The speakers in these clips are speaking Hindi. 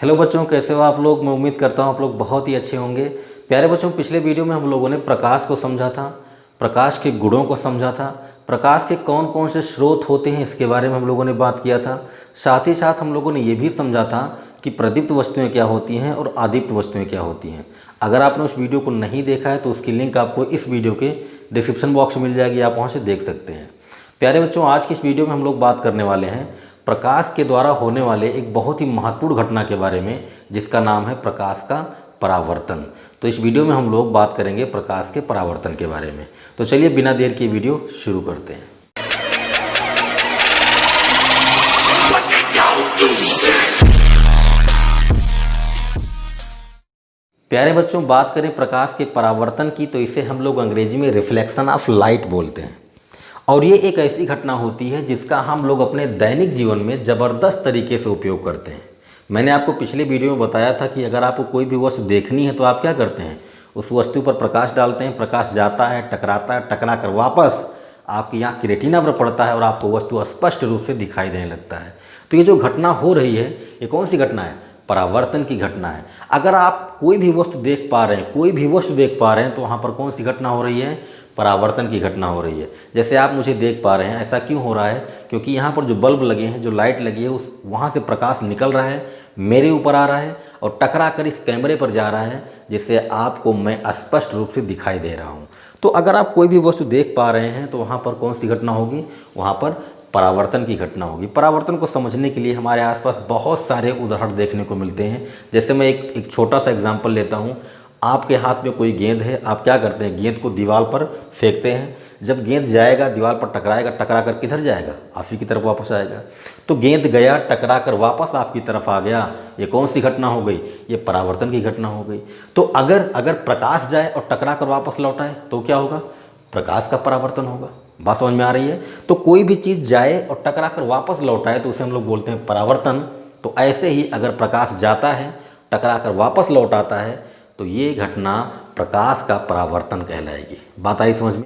हेलो बच्चों, कैसे हो आप लोग। मैं उम्मीद करता हूँ आप लोग बहुत ही अच्छे होंगे। प्यारे बच्चों, पिछले वीडियो में हम लोगों ने प्रकाश को समझा था, प्रकाश के गुणों को समझा था, प्रकाश के कौन कौन से स्रोत होते हैं इसके बारे में हम लोगों ने बात किया था। साथ ही साथ हम लोगों ने ये भी समझा था कि प्रदीप्त वस्तुएं क्या होती हैं और अदीप्त वस्तुएं क्या होती हैं। अगर आपने उस वीडियो को नहीं देखा है तो उसकी लिंक आपको इस वीडियो के डिस्क्रिप्शन बॉक्स में मिल जाएगी, आप वहाँ से देख सकते हैं। प्यारे बच्चों, आज की इस वीडियो में हम लोग बात करने वाले हैं प्रकाश के द्वारा होने वाले एक बहुत ही महत्वपूर्ण घटना के बारे में, जिसका नाम है प्रकाश का परावर्तन। तो इस वीडियो में हम लोग बात करेंगे प्रकाश के परावर्तन के बारे में। तो चलिए बिना देर के वीडियो शुरू करते हैं। प्यारे बच्चों, बात करें प्रकाश के परावर्तन की तो इसे हम लोग अंग्रेजी में रिफ्लेक्शन ऑफ लाइट बोलते हैं। और ये एक ऐसी घटना होती है जिसका हम लोग अपने दैनिक जीवन में ज़बरदस्त तरीके से उपयोग करते हैं। मैंने आपको पिछले वीडियो में बताया था कि अगर आपको कोई भी वस्तु देखनी है तो आप क्या करते हैं, उस वस्तु पर प्रकाश डालते हैं, प्रकाश जाता है, टकराता है, टकरा कर वापस आपकी आँख की रेटिना पर पड़ता है और आपको वस्तु स्पष्ट रूप से दिखाई देने लगता है। तो ये जो घटना हो रही है, ये कौन सी घटना है? परावर्तन की घटना है। अगर आप कोई भी वस्तु देख पा रहे हैं, कोई भी वस्तु देख पा रहे हैं, तो वहाँ पर कौन सी घटना हो रही है? परावर्तन की घटना हो रही है। जैसे आप मुझे देख पा रहे हैं, ऐसा क्यों हो रहा है? क्योंकि यहाँ पर जो बल्ब लगे हैं, जो लाइट लगी है, उस वहाँ से प्रकाश निकल रहा है, मेरे ऊपर आ रहा है और टकरा कर इस कैमरे पर जा रहा है, जिससे आपको मैं स्पष्ट रूप से दिखाई दे रहा हूँ। तो अगर आप कोई भी वस्तु देख पा रहे हैं तो वहाँ पर कौन सी घटना होगी? वहाँ पर परावर्तन की घटना होगी। परावर्तन को समझने के लिए हमारे आसपास बहुत सारे उदाहरण देखने को मिलते हैं। जैसे मैं एक छोटा सा एग्जांपल लेता हूँ। आपके हाथ में कोई गेंद है, आप क्या करते हैं? गेंद को दीवार पर फेंकते हैं। जब गेंद जाएगा, दीवार पर टकराएगा, टकरा कर किधर जाएगा? आप ही की तरफ वापस आएगा। तो गेंद गया, टकरा कर वापस आपकी तरफ आ गया। ये कौन सी घटना हो गई? ये परावर्तन की घटना हो गई। तो अगर प्रकाश जाए और टकरा कर वापस लौट आए तो क्या होगा? प्रकाश का परावर्तन होगा। बात समझ में आ रही है? तो कोई भी चीज़ जाए और टकरा कर वापस लौट आए तो उसे हम लोग बोलते हैं परावर्तन। तो ऐसे ही अगर प्रकाश जाता है, टकरा कर वापस लौट आता है, तो ये घटना प्रकाश का परावर्तन कहलाएगी। बात आई समझ में?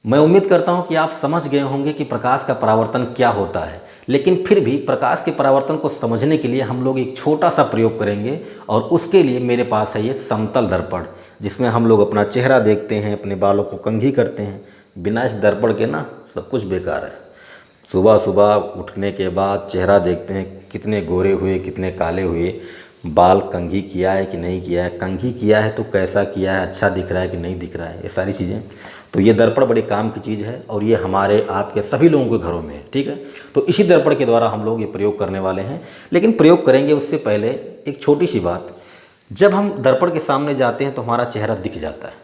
मैं उम्मीद करता हूँ कि आप समझ गए होंगे कि प्रकाश का परावर्तन क्या होता है। लेकिन फिर भी प्रकाश के परावर्तन को समझने के लिए हम लोग एक छोटा सा प्रयोग करेंगे, और उसके लिए मेरे पास है ये समतल दर्पण, जिसमें हम लोग अपना चेहरा देखते हैं, अपने बालों को कंघी करते हैं। बिना इस दर्पण के ना सब कुछ बेकार है। सुबह सुबह उठने के बाद चेहरा देखते हैं, कितने गोरे हुए, कितने काले हुए, बाल कंघी किया है कि नहीं किया है, कंघी किया है तो कैसा किया है, अच्छा दिख रहा है कि नहीं दिख रहा है, ये सारी चीज़ें। तो ये दर्पण बड़े काम की चीज़ है और ये हमारे आपके सभी लोगों के घरों में है, ठीक है। तो इसी दर्पण के द्वारा हम लोग ये प्रयोग करने वाले हैं। लेकिन प्रयोग करेंगे उससे पहले एक छोटी सी बात। जब हम दर्पण के सामने जाते हैं तो हमारा चेहरा दिख जाता है।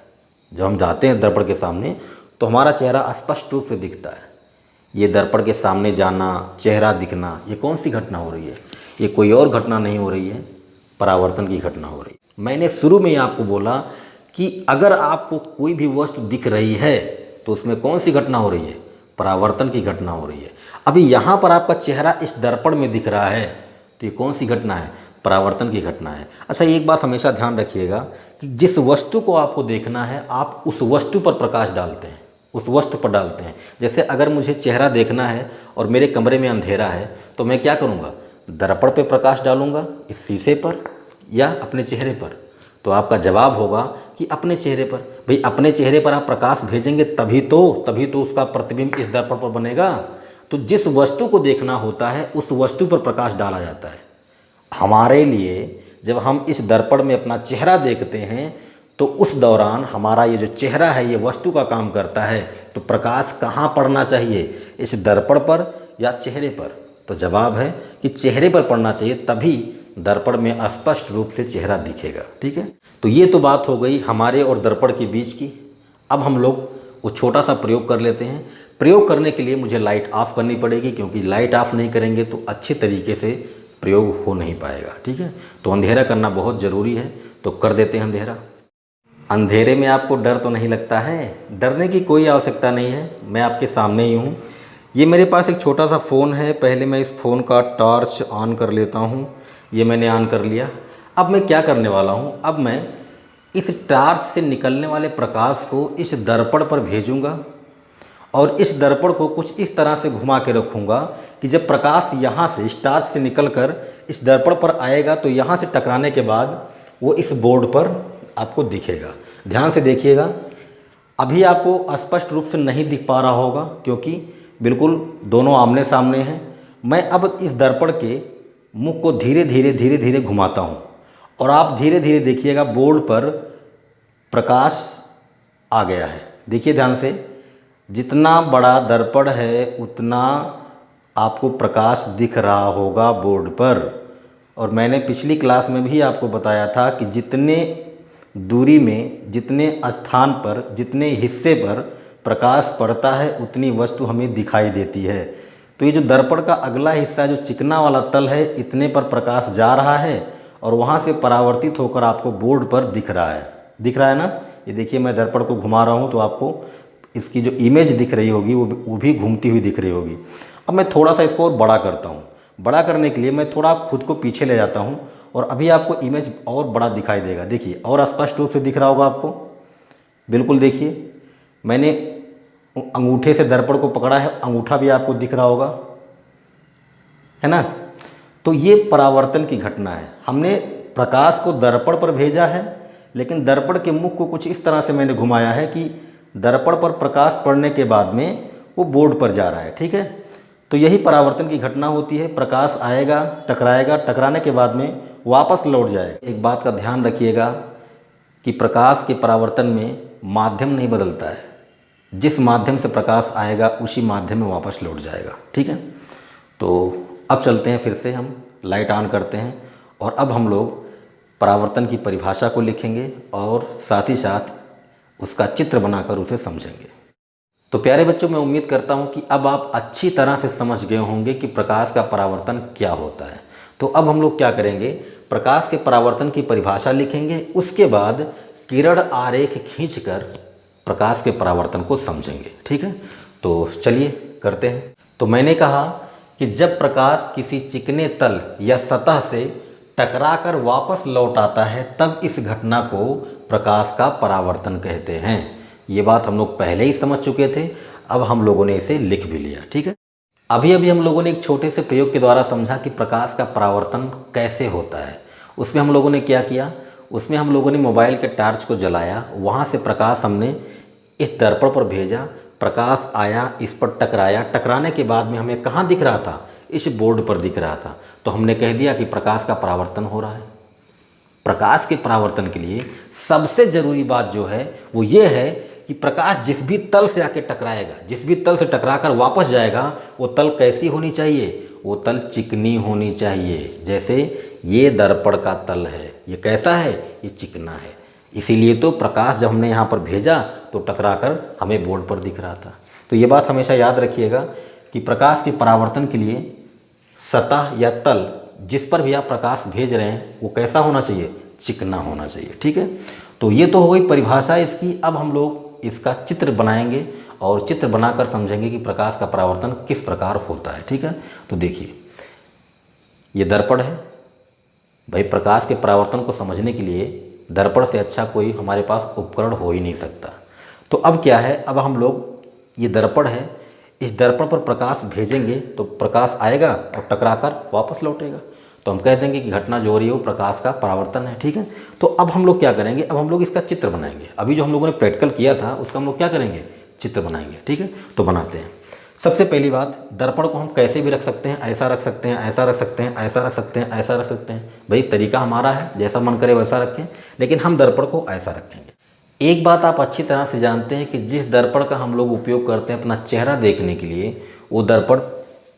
जब हम जाते हैं दर्पण के सामने तो हमारा चेहरा स्पष्ट रूप से दिखता है। ये दर्पण के सामने जाना, चेहरा दिखना, ये कौन सी घटना हो रही है? ये कोई और घटना नहीं हो रही है, परावर्तन की घटना हो रही है। मैंने शुरू में ही आपको बोला कि अगर आपको कोई भी वस्तु दिख रही है तो उसमें कौन सी घटना हो रही है? परावर्तन की घटना हो रही है। अभी यहाँ पर आपका चेहरा इस दर्पण में दिख रहा है, तो ये कौन सी घटना है? परावर्तन की घटना है। अच्छा, एक बात हमेशा ध्यान रखिएगा कि जिस वस्तु को आपको देखना है, आप उस वस्तु पर प्रकाश डालते हैं, उस वस्तु पर डालते हैं। जैसे अगर मुझे चेहरा देखना है और मेरे कमरे में अंधेरा है तो मैं क्या करूँगा? दर्पण पे प्रकाश डालूंगा, इस शीशे पर या अपने चेहरे पर। तो आपका जवाब होगा कि अपने चेहरे पर। भाई, अपने चेहरे पर आप प्रकाश भेजेंगे तभी तो उसका प्रतिबिंब इस दर्पण पर बनेगा। तो जिस वस्तु को देखना होता है उस वस्तु पर प्रकाश डाला जाता है। हमारे लिए जब हम इस दर्पण में अपना चेहरा देखते हैं तो उस दौरान हमारा ये जो चेहरा है ये वस्तु का काम करता है। तो प्रकाश कहाँ पड़ना चाहिए? इस दर्पण पर या चेहरे पर? तो जवाब है कि चेहरे पर पड़ना चाहिए, तभी दर्पण में स्पष्ट रूप से चेहरा दिखेगा, ठीक है। तो ये तो बात हो गई हमारे और दर्पण के बीच की। अब हम लोग वो छोटा सा प्रयोग कर लेते हैं। प्रयोग करने के लिए मुझे लाइट ऑफ करनी पड़ेगी, क्योंकि लाइट ऑफ नहीं करेंगे तो अच्छे तरीके से प्रयोग हो नहीं पाएगा, ठीक है। तो अंधेरा करना बहुत ज़रूरी है, तो कर देते हैं अंधेरा। अंधेरे में आपको डर तो नहीं लगता है? डरने की कोई आवश्यकता नहीं है, मैं आपके सामने ही हूँ। ये मेरे पास एक छोटा सा फ़ोन है। पहले मैं इस फ़ोन का टॉर्च ऑन कर लेता हूँ। ये मैंने ऑन कर लिया। अब मैं क्या करने वाला हूँ? अब मैं इस टॉर्च से निकलने वाले प्रकाश को इस दर्पण पर भेजूँगा और इस दर्पण को कुछ इस तरह से घुमा के रखूँगा कि जब प्रकाश यहाँ से स्टार्च से निकलकर इस दर्पण पर आएगा तो यहाँ से टकराने के बाद वो इस बोर्ड पर आपको दिखेगा। ध्यान से देखिएगा, अभी आपको स्पष्ट रूप से नहीं दिख पा रहा होगा क्योंकि बिल्कुल दोनों आमने सामने हैं। मैं अब इस दर्पण के मुख को धीरे धीरे घुमाता हूँ और आप धीरे धीरे देखिएगा बोर्ड पर प्रकाश आ गया है। देखिए ध्यान से, जितना बड़ा दर्पण है उतना आपको प्रकाश दिख रहा होगा बोर्ड पर। और मैंने पिछली क्लास में भी आपको बताया था कि जितने दूरी में, जितने स्थान पर, जितने हिस्से पर प्रकाश पड़ता है उतनी वस्तु हमें दिखाई देती है। तो ये जो दर्पण का अगला हिस्सा जो चिकना वाला तल है, इतने पर प्रकाश जा रहा है और वहाँ से परावर्तित होकर आपको बोर्ड पर दिख रहा है। दिख रहा है ना? ये देखिए मैं दर्पण को घुमा रहा हूँ तो आपको इसकी जो इमेज दिख रही होगी वो भी घूमती हुई दिख रही होगी। अब मैं थोड़ा सा इसको और बड़ा करता हूँ। बड़ा करने के लिए मैं थोड़ा खुद को पीछे ले जाता हूँ और अभी आपको इमेज और बड़ा दिखाई देगा। देखिए और स्पष्ट रूप से दिख रहा होगा आपको। बिल्कुल देखिए, मैंने अंगूठे से दर्पण को पकड़ा है, अंगूठा भी आपको दिख रहा होगा, है ना? तो ये परावर्तन की घटना है। हमने प्रकाश को दर्पण पर भेजा है, लेकिन दर्पण के मुख को कुछ इस तरह से मैंने घुमाया है कि दर्पण पर प्रकाश पड़ने के बाद में वो बोर्ड पर जा रहा है। ठीक है, तो यही परावर्तन की घटना होती है। प्रकाश आएगा, टकराएगा, टकराने के बाद में वापस लौट जाएगा। एक बात का ध्यान रखिएगा कि प्रकाश के परावर्तन में माध्यम नहीं बदलता है। जिस माध्यम से प्रकाश आएगा उसी माध्यम में वापस लौट जाएगा। ठीक है, तो अब चलते हैं, फिर से हम लाइट ऑन करते हैं और अब हम लोग परावर्तन की परिभाषा को लिखेंगे और साथ ही साथ उसका चित्र बनाकर उसे समझेंगे। तो प्यारे बच्चों, मैं उम्मीद करता हूं कि अब आप अच्छी तरह से समझ गए होंगे कि प्रकाश का परावर्तन क्या होता है। तो अब हम लोग क्या करेंगे, प्रकाश के परावर्तन की परिभाषा लिखेंगे, उसके बाद किरण आरेख खींचकर प्रकाश के परावर्तन को समझेंगे। ठीक है, तो चलिए करते हैं। तो मैंने कहा कि जब प्रकाश किसी चिकने तल या सतह से टकराकर वापस लौट आता है तब इस घटना को प्रकाश का परावर्तन कहते हैं। ये बात हम लोग पहले ही समझ चुके थे, अब हम लोगों ने इसे लिख भी लिया। ठीक है, अभी हम लोगों ने एक छोटे से प्रयोग के द्वारा समझा कि प्रकाश का परावर्तन कैसे होता है। उसमें हम लोगों ने क्या किया, उसमें हम लोगों ने मोबाइल के टार्च को जलाया, वहाँ से प्रकाश हमने इस दर्पण पर भेजा, प्रकाश आया, इस पर टकराया, टकराने के बाद में हमें कहाँ दिख रहा था, इस बोर्ड पर दिख रहा था। तो हमने कह दिया कि प्रकाश का परावर्तन हो रहा है। प्रकाश के परावर्तन के लिए सबसे ज़रूरी बात जो है वो ये है कि प्रकाश जिस भी तल से आके टकराएगा, जिस भी तल से टकराकर वापस जाएगा, वो तल कैसी होनी चाहिए, वो तल चिकनी होनी चाहिए। जैसे ये दर्पण का तल है, ये कैसा है, ये चिकना है। इसीलिए तो प्रकाश जब हमने यहाँ पर भेजा तो टकराकर हमें बोर्ड पर दिख रहा था। तो ये बात हमेशा याद रखिएगा कि प्रकाश के परावर्तन के लिए सतह या तल जिस पर भी आप प्रकाश भेज रहे हैं वो कैसा होना चाहिए, चिकना होना चाहिए। ठीक है, तो ये तो हो गई परिभाषा इसकी। अब हम लोग इसका चित्र बनाएंगे और चित्र बनाकर समझेंगे कि प्रकाश का परावर्तन किस प्रकार होता है। ठीक है, तो देखिए ये दर्पण है भाई। प्रकाश के परावर्तन को समझने के लिए दर्पण से अच्छा कोई हमारे पास उपकरण हो ही नहीं सकता। तो अब क्या है, अब हम लोग, ये दर्पण है, इस दर्पण पर प्रकाश भेजेंगे तो प्रकाश आएगा और टकराकर वापस लौटेगा। तो हम कह देंगे कि घटना जो हो रही है वो प्रकाश का परावर्तन है। ठीक है, तो अब हम लोग क्या करेंगे, अब हम लोग इसका चित्र बनाएंगे। अभी जो हम लोगों ने प्रैक्टिकल किया था उसका हम लोग क्या करेंगे, चित्र बनाएंगे। ठीक है, तो बनाते हैं। सबसे पहली बात, दर्पण को हम कैसे भी रख सकते हैं, ऐसा रख सकते हैं, ऐसा रख सकते हैं, ऐसा रख सकते हैं, ऐसा रख सकते हैं। भाई तरीका हमारा है, जैसा मन करे वैसा रखें, लेकिन हम दर्पण को ऐसा रखेंगे। एक बात आप अच्छी तरह से जानते हैं कि जिस दर्पण का हम लोग उपयोग करते हैं अपना चेहरा देखने के लिए, वो दर्पण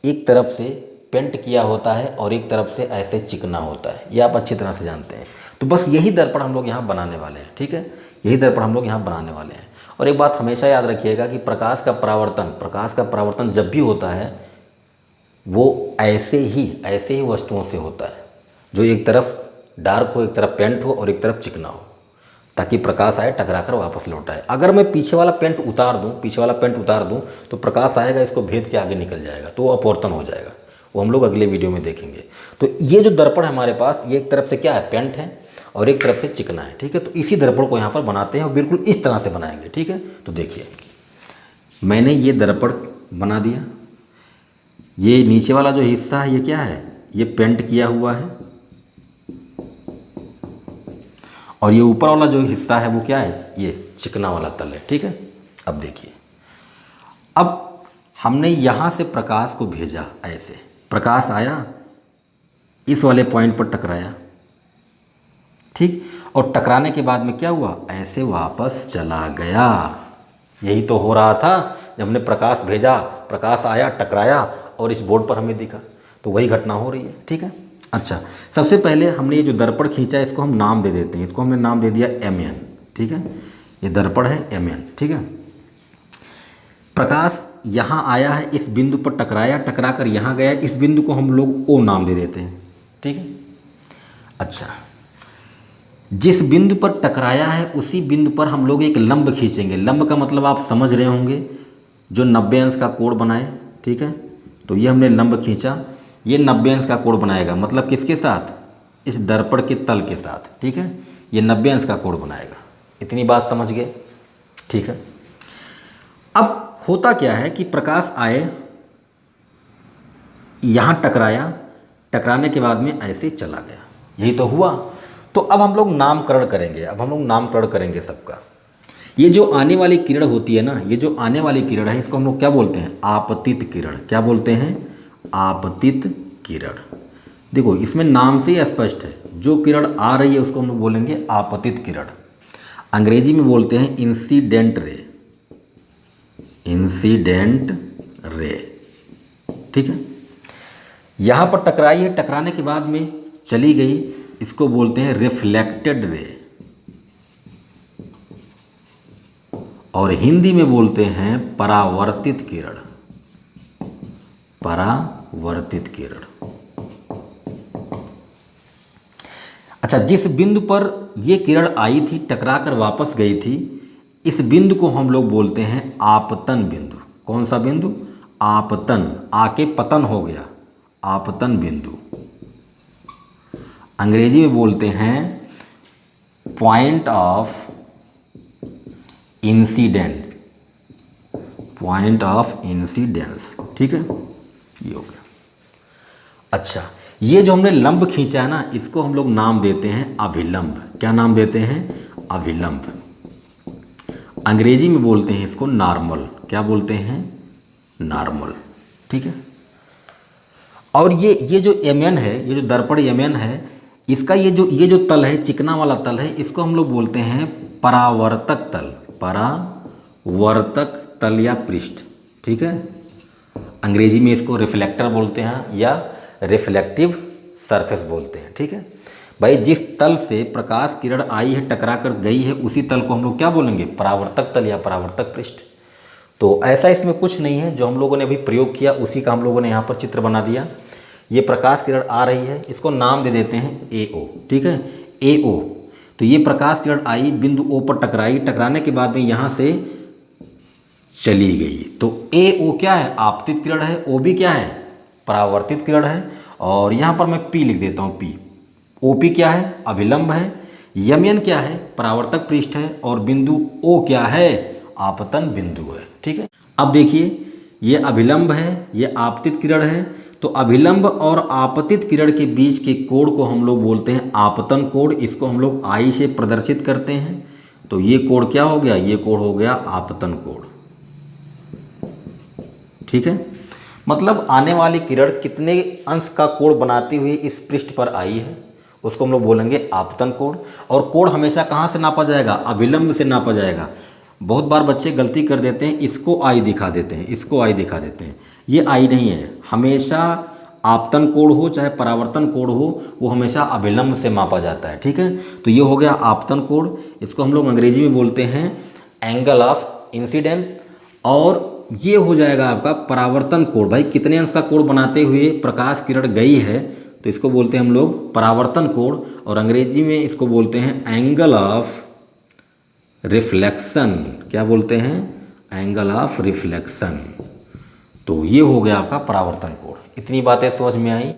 एक तरफ से पेंट किया होता है और एक तरफ से ऐसे चिकना होता है। ये आप अच्छी तरह से जानते हैं। तो बस यही दर्पण हम लोग यहाँ बनाने वाले हैं। ठीक है, यही दर्पण हम लोग यहाँ बनाने वाले हैं। और एक बात हमेशा याद रखिएगा कि प्रकाश का परावर्तन जब भी होता है वो ऐसे ही वस्तुओं से होता है जो एक तरफ डार्क हो, एक तरफ पेंट हो और एक तरफ चिकना हो, ताकि प्रकाश आए, टकराकर वापस लौट आए। अगर मैं पीछे वाला पेंट उतार दूं तो प्रकाश आएगा, इसको भेद के आगे निकल जाएगा, तो वो अपवर्तन हो जाएगा। वो हम लोग अगले वीडियो में देखेंगे। तो ये जो दर्पण है हमारे पास, ये एक तरफ से क्या है, पेंट है और एक तरफ से चिकना है। ठीक है, तो इसी दर्पण को यहाँ पर बनाते हैं और बिल्कुल इस तरह से बनाएंगे। ठीक है, तो देखिए मैंने ये दर्पण बना दिया, ये नीचे वाला जो हिस्सा है ये क्या है, ये पेंट किया हुआ है, और ये ऊपर वाला जो हिस्सा है वो क्या है, ये चिकना वाला तल है। ठीक है, अब देखिए, अब हमने यहाँ से प्रकाश को भेजा, ऐसे प्रकाश आया, इस वाले पॉइंट पर टकराया, ठीक, और टकराने के बाद में क्या हुआ, ऐसे वापस चला गया। यही तो हो रहा था जब हमने प्रकाश भेजा, प्रकाश आया, टकराया और इस बोर्ड पर हमें दिखा, तो वही घटना हो रही है। ठीक है, अच्छा, सबसे पहले हमने ये जो दर्पण खींचा है इसको हम नाम दे देते हैं, इसको हमने नाम दे दिया MN। ठीक है, ये दर्पण है MN। ठीक है, प्रकाश यहाँ आया है, इस बिंदु पर टकराया, टकरा कर यहाँ गया, इस बिंदु को हम लोग O नाम दे देते हैं। ठीक है, अच्छा, जिस बिंदु पर टकराया है उसी बिंदु पर हम लोग एक लंब खींचेंगे। लंब का मतलब आप समझ रहे होंगे, जो 90 अंश का कोण बनाए। ठीक है, तो ये हमने लंब खींचा, ये 90 अंश का कोण बनाएगा, मतलब किसके साथ, इस दर्पण के तल के साथ। ठीक है, ये 90 अंश का कोण बनाएगा। इतनी बात समझ गए। ठीक है, अब होता क्या है कि प्रकाश आए, यहाँ टकराया, टकराने के बाद में ऐसे चला गया, यही तो हुआ। तो अब हम लोग नामकरण करेंगे, अब हम लोग नामकरण करेंगे सबका। ये जो आने वाली किरण होती है ना, ये जो आने वाली किरण है, इसको हम लोग क्या बोलते हैं, आपतित किरण। क्या बोलते हैं, आपतित किरण। देखो इसमें नाम से ही स्पष्ट है, जो किरण आ रही है उसको हम लोग बोलेंगे आपतित किरण। अंग्रेजी में बोलते हैं इंसिडेंट रे, इंसिडेंट रे। ठीक है, यहाँ पर टकराई है, टकराने के बाद में चली गई, इसको बोलते हैं रिफ्लेक्टेड रे, और हिंदी में बोलते हैं परावर्तित किरण, परावर्तित किरण। अच्छा, जिस बिंदु पर ये किरण आई थी, टकरा कर वापस गई थी, इस बिंदु को हम लोग बोलते हैं आपतन बिंदु। कौन सा बिंदु, आपतन, आके पतन हो गया, आपतन बिंदु। अंग्रेजी में बोलते हैं point of incident, point of incidence. ठीक है, ये हो गया। अच्छा, ये जो हमने लंब खींचा है ना, इसको हम लोग नाम देते हैं अभिलंब। क्या नाम देते हैं, अभिलंब। अंग्रेजी में बोलते हैं इसको नॉर्मल। क्या बोलते हैं, नॉर्मल। ठीक है, और ये जो MN है, ये जो दर्पण MN है, इसका ये जो तल है, चिकना वाला तल है, इसको हम लोग बोलते हैं परावर्तक तल, परावर्तक तल या पृष्ठ। ठीक है, अंग्रेजी में इसको रिफ्लेक्टर बोलते हैं या रिफ्लेक्टिव सरफेस बोलते हैं। ठीक है भाई, जिस तल से प्रकाश किरण आई है, टकरा कर गई है, उसी तल को हम लोग क्या बोलेंगे, परावर्तक तल या परावर्तक पृष्ठ। तो ऐसा इसमें कुछ नहीं है, जो हम लोगों ने अभी प्रयोग किया उसी का हम लोगों ने यहाँ पर चित्र बना दिया। ये प्रकाश किरण आ रही है, इसको नाम दे देते हैं AO। ठीक है, AO। तो ये प्रकाश किरण आई, बिंदु O पर टकराई, टकराने के बाद में यहाँ से चली गई, तो AO क्या है, आपतित किरण है, OB क्या है, परावर्तित किरण है, और यहाँ पर मैं P लिख देता हूँ, P। OP क्या है, अभिलंब है, MN क्या है, परावर्तक पृष्ठ है, और बिंदु O क्या है, आपतन बिंदु है। ठीक है, अब देखिए, ये अभिलंब है, ये आपतित किरण है, तो अभिलंब और आपतित किरण के बीच के कोण को हम लोग बोलते हैं आपतन कोण। इसको हम लोग I से प्रदर्शित करते हैं, तो ये कोण क्या हो गया, ये कोण हो गया आपतन कोण। ठीक है, मतलब आने वाली किरण कितने अंश का कोण बनाती हुई इस पृष्ठ पर आई है, उसको हम लोग बोलेंगे आपतन कोण। और कोण हमेशा कहाँ से नापा जाएगा, अभिलंब से नापा जाएगा। बहुत बार बच्चे गलती कर देते हैं, इसको I दिखा देते हैं, इसको I दिखा देते हैं, ये I नहीं है। हमेशा आपतन कोण हो चाहे परावर्तन कोण हो, वो हमेशा अभिलंब से मापा जाता है। ठीक है, तो ये हो गया आपतन कोण, इसको हम लोग अंग्रेजी में बोलते हैं एंगल ऑफ इंसिडेंट। और ये हो जाएगा आपका परावर्तन कोण। भाई कितने अंश का कोण बनाते हुए प्रकाश किरण गई है, तो इसको बोलते हैं हम लोग परावर्तन कोण, और अंग्रेजी में इसको बोलते हैं एंगल ऑफ रिफ्लेक्शन। क्या बोलते हैं, एंगल ऑफ रिफ्लेक्शन। तो ये हो गया आपका परावर्तन कोण। इतनी बातें समझ में आई।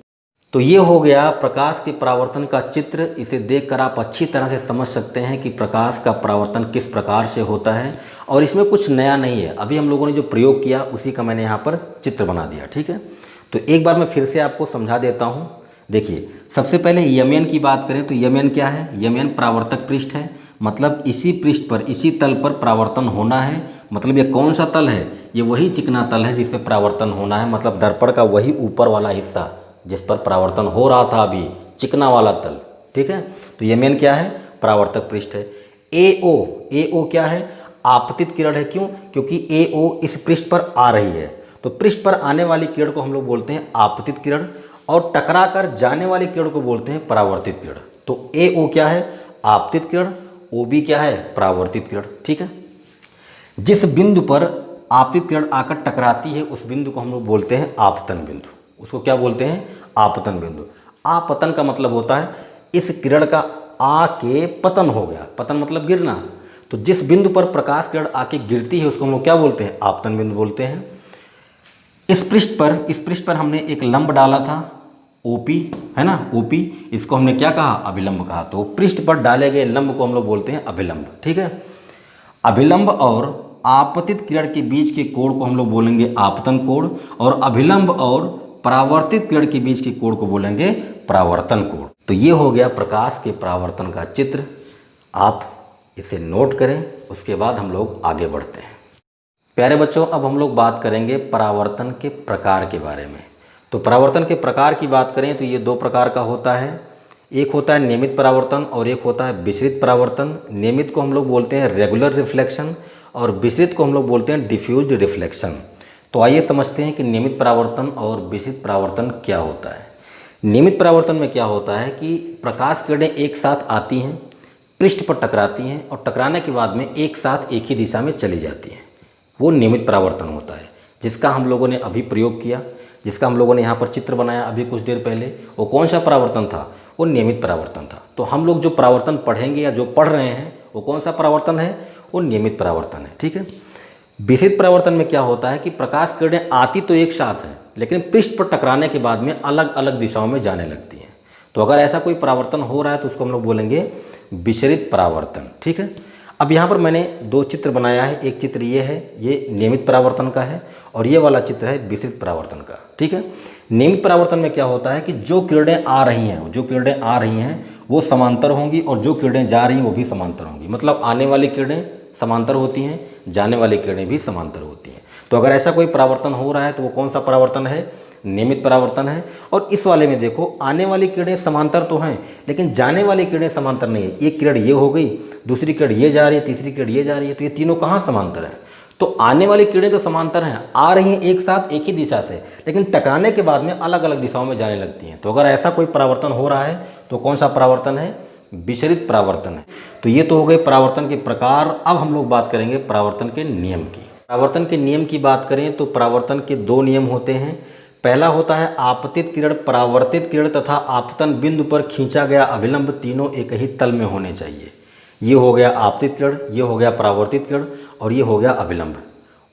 तो ये हो गया प्रकाश के परावर्तन का चित्र। इसे देखकर आप अच्छी तरह से समझ सकते हैं कि प्रकाश का परावर्तन किस प्रकार से होता है और इसमें कुछ नया नहीं है, अभी हम लोगों ने जो प्रयोग किया उसी का मैंने यहाँ पर चित्र बना दिया। ठीक है, तो एक बार मैं फिर से आपको समझा देता हूँ। देखिए, सबसे पहले यमन की बात करें तो यमन क्या है? यमन परावर्तक पृष्ठ है, मतलब इसी पृष्ठ पर, इसी तल पर परावर्तन होना है। मतलब ये कौन सा तल है? ये वही चिकना तल है जिस पर परावर्तन होना है, मतलब दर्पण का वही ऊपर वाला हिस्सा जिस पर परावर्तन हो रहा था अभी, चिकना वाला तल। ठीक है, तो यमन क्या है? परावर्तक पृष्ठ है। एओ क्या है? आपतित किरण है। क्यों? क्योंकि एओ इस पृष्ठ पर आ रही है, तो पृष्ठ पर आने वाली किरण को हम लोग बोलते हैं आपतित किरण, और टकरा कर जाने वाली किरण को बोलते हैं परावर्तित किरण। तो एओ क्या है? आपतित किरण। ओबी क्या है? परावर्तित किरण। ठीक है, जिस बिंदु पर आपतित किरण आकर टकराती है उस बिंदु को हम लोग बोलते हैं आपतन बिंदु। उसको क्या बोलते हैं? आपतन बिंदु। आपतन का मतलब होता है इस किरण का आके पतन हो गया। पतन मतलब गिरना। तो जिस बिंदु पर प्रकाश किरण आके गिरती है उसको हम लोग क्या बोलते हैं? आपतन बिंदु बोलते हैं। इस पृष्ठ पर हमने एक लंब डाला था, ओपी है ना, ओपी, इसको हमने क्या कहा? अभिलंब कहा। तो पृष्ठ पर डाले गए लंब को हम लोग बोलते हैं अभिलंब। ठीक है, अभिलंब और आपतित किरण के बीच के कोण को हम लोग बोलेंगे आपतन कोण, और अभिलंब और परावर्तित किरण के बीच के कोण को बोलेंगे परावर्तन कोण। तो ये हो गया प्रकाश के परावर्तन का चित्र। आप इसे नोट करें, उसके बाद हम लोग आगे बढ़ते हैं। प्यारे बच्चों, अब हम लोग बात करेंगे परावर्तन के प्रकार के बारे में। तो परावर्तन के प्रकार की बात करें तो ये दो प्रकार का होता है। एक होता है नियमित परावर्तन और एक होता है विसरित परावर्तन। नियमित को हम लोग बोलते हैं रेगुलर रिफ्लेक्शन और विसरित को हम लोग बोलते हैं डिफ्यूज्ड रिफ्लेक्शन। तो आइए समझते हैं कि नियमित परावर्तन और विसरित परावर्तन क्या होता है। नियमित परावर्तन में क्या होता है कि प्रकाश किरणें एक साथ आती हैं, पृष्ठ पर टकराती हैं और टकराने के बाद में एक साथ एक ही दिशा में चली जाती हैं। वो नियमित परावर्तन होता है, जिसका हम लोगों ने अभी प्रयोग किया, जिसका हम लोगों ने यहाँ पर चित्र बनाया अभी कुछ देर पहले। वो कौन सा परावर्तन था? वो नियमित परावर्तन था। तो हम लोग जो परावर्तन पढ़ेंगे या जो पढ़ रहे हैं वो कौन सा परावर्तन है? वो नियमित परावर्तन है। ठीक है, विसरित परावर्तन में क्या होता है कि प्रकाश किरणें आती तो एक साथ हैं, लेकिन पृष्ठ पर टकराने के बाद में अलग अलग दिशाओं में जाने लगती हैं। तो अगर ऐसा कोई परावर्तन हो रहा है तो उसको हम लोग बोलेंगे विसरित परावर्तन। ठीक है, अब यहाँ पर मैंने दो चित्र बनाया है। एक चित्र ये है, ये नियमित परावर्तन का है, और ये वाला चित्र है विसरित परावर्तन का। ठीक है, नियमित परावर्तन में क्या होता है कि जो किरणें आ रही हैं वो समांतर होंगी, और जो किरणें जा रही हैं वो भी समांतर होंगी। मतलब आने वाली किरणें समांतर होती हैं, जाने वाली किरणें भी समांतर होती हैं। तो अगर ऐसा कोई परावर्तन हो रहा है तो वो कौन सा परावर्तन है? नियमित परावर्तन है। और इस वाले में देखो, आने वाली किरणें समांतर तो हैं लेकिन जाने वाली किरणें समांतर नहीं है। एक किरण ये हो गई, दूसरी किरण ये जा रही है, तीसरी किरण ये जा रही है, तो ये तीनों कहाँ समांतर हैं? तो आने वाली किरणें तो समांतर हैं, आ रही हैं एक साथ एक ही दिशा से, लेकिन टकराने के बाद में अलग अलग दिशाओं में जाने लगती हैं। तो अगर ऐसा कोई परावर्तन हो रहा है तो कौन सा परावर्तन है? विसरित परावर्तन है। तो ये तो हो गए परावर्तन के प्रकार। अब हम लोग बात करेंगे परावर्तन के नियम की। परावर्तन के नियम की बात करें तो परावर्तन के दो नियम होते हैं। पहला होता है आपतित किरण, परावर्तित किरण तथा आपतन बिंदु पर खींचा गया अभिलंब तीनों एक ही तल में होने चाहिए। ये हो गया आपतित किरण, ये हो गया परावर्तित किरण, और ये हो गया अभिलंब।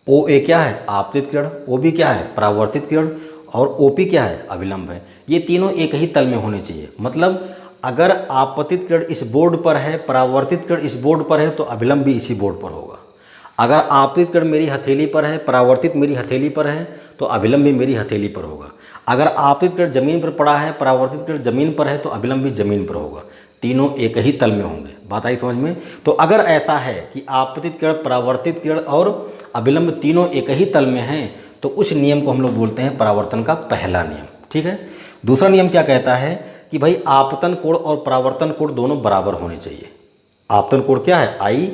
ओ ए क्या है? आपतित किरण। ओ बी क्या है? परावर्तित किरण। और ओ पी क्या है? अभिलंब है। ये तीनों एक ही तल में होने चाहिए। मतलब अगर आपतित किरण इस बोर्ड पर है, परावर्तित किरण इस बोर्ड पर है, तो अभिलंब भी इसी बोर्ड पर होगा। अगर आपतित किरण मेरी हथेली पर है, परावर्तित मेरी हथेली पर है, तो अभिलंब भी मेरी हथेली पर होगा। अगर आपतित किरण जमीन पर पड़ा है, परावर्तित किरण जमीन पर है, तो अभिलंब भी जमीन पर होगा। तीनों एक ही तल में होंगे। बात आई समझ में? तो अगर ऐसा है कि आपतित किरण, परावर्तित किरण और अभिलंब तीनों एक ही तल में हैं, तो उस नियम को हम लोग बोलते हैं परावर्तन का पहला नियम। ठीक है, दूसरा नियम क्या कहता है कि भाई आपतन कोण और परावर्तन कोण दोनों बराबर होने चाहिए। आपतन कोण क्या है? आई,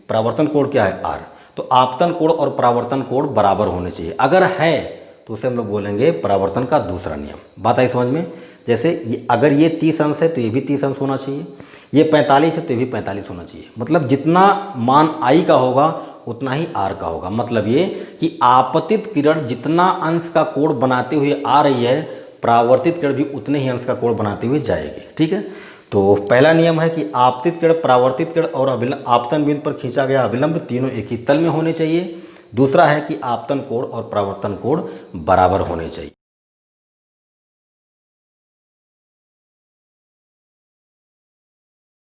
परावर्तन कोण क्या है? आर। तो आपतन कोण और परावर्तन कोण बराबर होने चाहिए। अगर है तो उसे हम लोग बोलेंगे परावर्तन का दूसरा नियम। बात आई समझ में? जैसे अगर ये 30 अंश है तो ये भी 30 अंश होना चाहिए, ये 45 है तो ये भी 45 होना चाहिए। मतलब जितना मान आई का होगा उतना ही आर का होगा। मतलब ये कि आपतित किरण जितना अंश का कोण बनाते हुए आ रही है, परावर्तित किरण भी उतने ही अंश का कोण बनाते हुए जाएगी। ठीक है, तो पहला नियम है कि आपतित किरण, परावर्तित किरण और अभिलंब, आपतन बिंदु पर खींचा गया अभिलंब तीनों एक ही तल में होने चाहिए। दूसरा है कि आपतन कोण और परावर्तन कोण बराबर होने चाहिए।